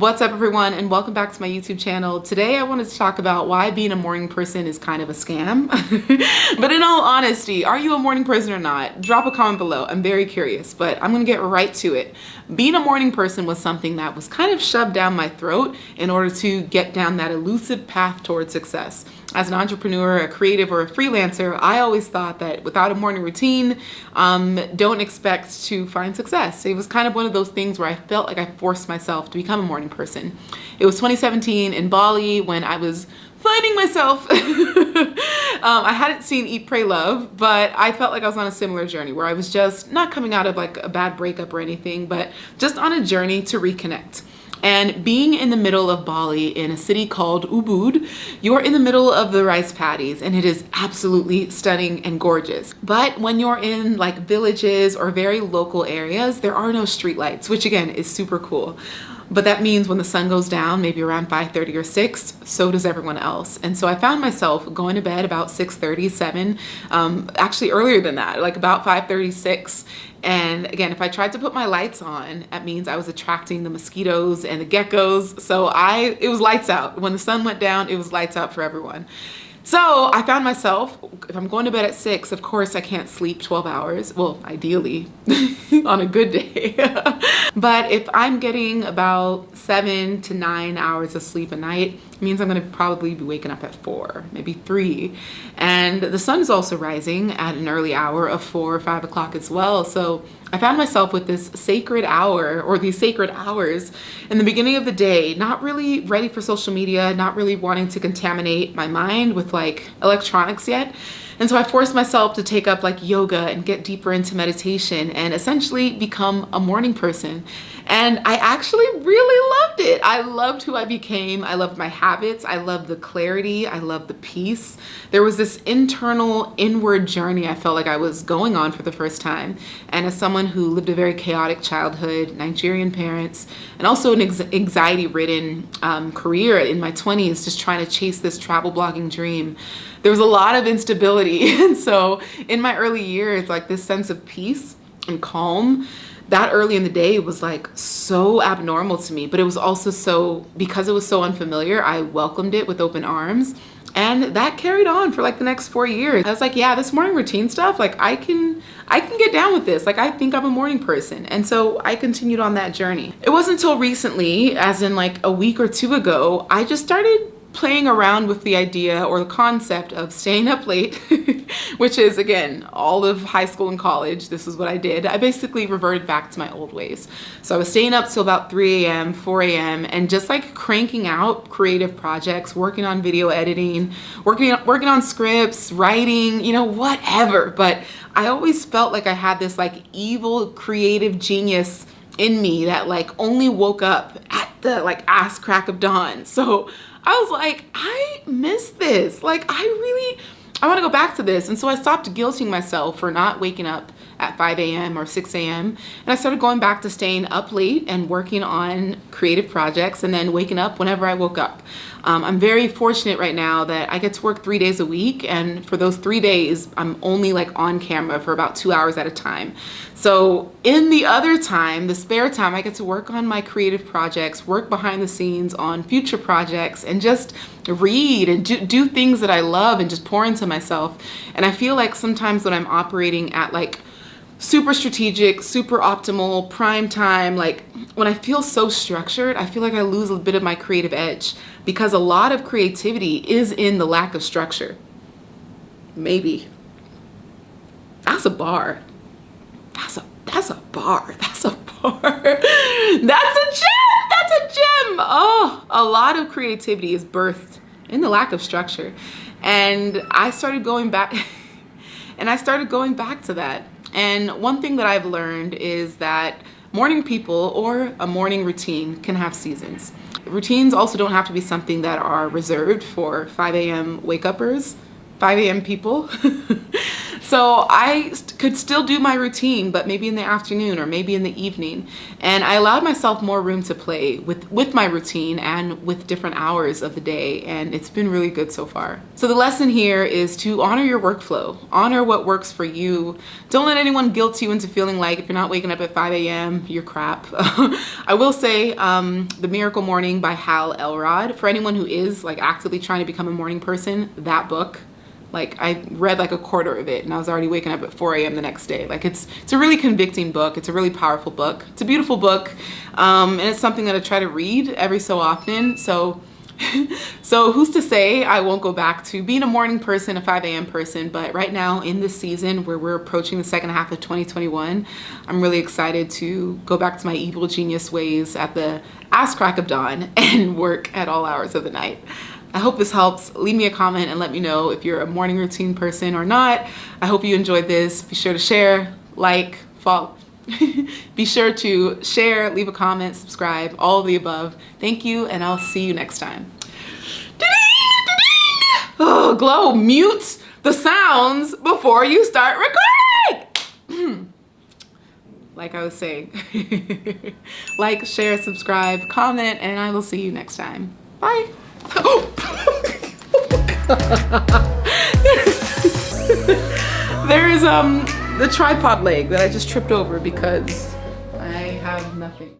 What's up everyone, and welcome back to my YouTube channel. Today I wanted to talk about why being a morning person is kind of a scam. But in all honesty, are you a morning person or not? Drop a comment below. I'm very curious, but I'm gonna get right to it. Being a morning person was something that was kind of shoved down my throat in order to get down that elusive path towards success. As an entrepreneur, a creative, or a freelancer, I always thought that without a morning routine, don't expect to find success. It was kind of one of those things where I felt like I forced myself to become a morning person. It was 2017 in Bali when I was finding myself. I hadn't seen Eat, Pray, Love, but I felt like I was on a similar journey where I was just not coming out of like a bad breakup or anything, but just on a journey to reconnect. And being in the middle of Bali in a city called Ubud, you're in the middle of the rice paddies and it is absolutely stunning and gorgeous. But when you're in like villages or very local areas, there are no streetlights, which again is super cool. But that means when the sun goes down, maybe around 5:30 or 6, so does everyone else. And so I found myself going to bed about 6:30, 7, actually earlier than that, like about 5:30, 6. And again, if I tried to put my lights on, that means I was attracting the mosquitoes and the geckos. So it was lights out. When the sun went down, it was lights out for everyone. So I found myself, if I'm going to bed at 6, of course I can't sleep 12 hours. Well, ideally on a good day. But if I'm getting about 7 to 9 hours of sleep a night, it means I'm gonna probably be waking up at 4, maybe 3. And the sun is also rising at an early hour of 4 or 5 o'clock as well. So I found myself with this sacred hour, or these sacred hours in the beginning of the day, not really ready for social media, not really wanting to contaminate my mind with like electronics yet. And so I forced myself to take up like yoga and get deeper into meditation and essentially become a morning person. And I actually really loved it. I loved who I became. I loved my habits. I loved the clarity. I loved the peace. There was this internal inward journey I felt like I was going on for the first time. And as someone who lived a very chaotic childhood, Nigerian parents, and also an anxiety-ridden career in my 20s, just trying to chase this travel blogging dream, there was a lot of instability. And so in my early years, like this sense of peace and calm, that early in the day was like so abnormal to me, but it was also because it was so unfamiliar, I welcomed it with open arms. And that carried on for like the next 4 years. I was like, yeah, this morning routine stuff, like I can get down with this. Like I think I'm a morning person. And so I continued on that journey. It wasn't until recently, as in like a week or 2 ago, I just started playing around with the idea or the concept of staying up late, which is again, all of high school and college. This is what I did. I basically reverted back to my old ways. So I was staying up till about 3 a.m., 4 a.m. and just like cranking out creative projects, working on video editing, working on scripts, writing, whatever. But I always felt like I had this like evil creative genius in me that like only woke up at the like ass crack of dawn. So I was like, I miss this. Like I want to go back to this. And so I stopped guilting myself for not waking up at 5 a.m. or 6 a.m. And I started going back to staying up late and working on creative projects and then waking up whenever I woke up. I'm very fortunate right now that I get to work 3 days a week. And for those 3 days, I'm only like on camera for about 2 hours at a time. So in the other time, the spare time, I get to work on my creative projects, work behind the scenes on future projects, and just read and do things that I love and just pour into myself. And I feel like sometimes when I'm operating at like super strategic, super optimal, prime time, like when I feel so structured, I feel like I lose a bit of my creative edge because a lot of creativity is in the lack of structure. Maybe. That's a bar. That's a bar. That's a bar. That's a gem. That's a gem. Oh, a lot of creativity is birthed in the lack of structure. And I started going back to that. And one thing that I've learned is that morning people or a morning routine can have seasons. Routines also don't have to be something that are reserved for 5 a.m. wake-uppers, 5 a.m. people. So I could still do my routine, but maybe in the afternoon or maybe in the evening. And I allowed myself more room to play with my routine and with different hours of the day. And it's been really good so far. So the lesson here is to honor your workflow, honor what works for you. Don't let anyone guilt you into feeling like if you're not waking up at 5 a.m., you're crap. I will say The Miracle Morning by Hal Elrod, for anyone who is like actively trying to become a morning person, that book, like I read like a quarter of it and I was already waking up at 4 a.m. the next day. Like it's a really convicting book. It's a really powerful book. It's a beautiful book. And it's something that I try to read every so often. So who's to say I won't go back to being a morning person, a 5 a.m. person, but right now in this season where we're approaching the second half of 2021, I'm really excited to go back to my evil genius ways at the ass crack of dawn and work at all hours of the night. I hope this helps. Leave me a comment and let me know if you're a morning routine person or not. I hope you enjoyed this. Be sure to share, like, follow. Be sure to share, leave a comment, subscribe, all of the above. Thank you, and I'll see you next time. Oh, Glow, mute the sounds before you start recording. Like I was saying. Like, share, subscribe, comment, and I will see you next time. Bye. There is the tripod leg that I just tripped over because I have nothing.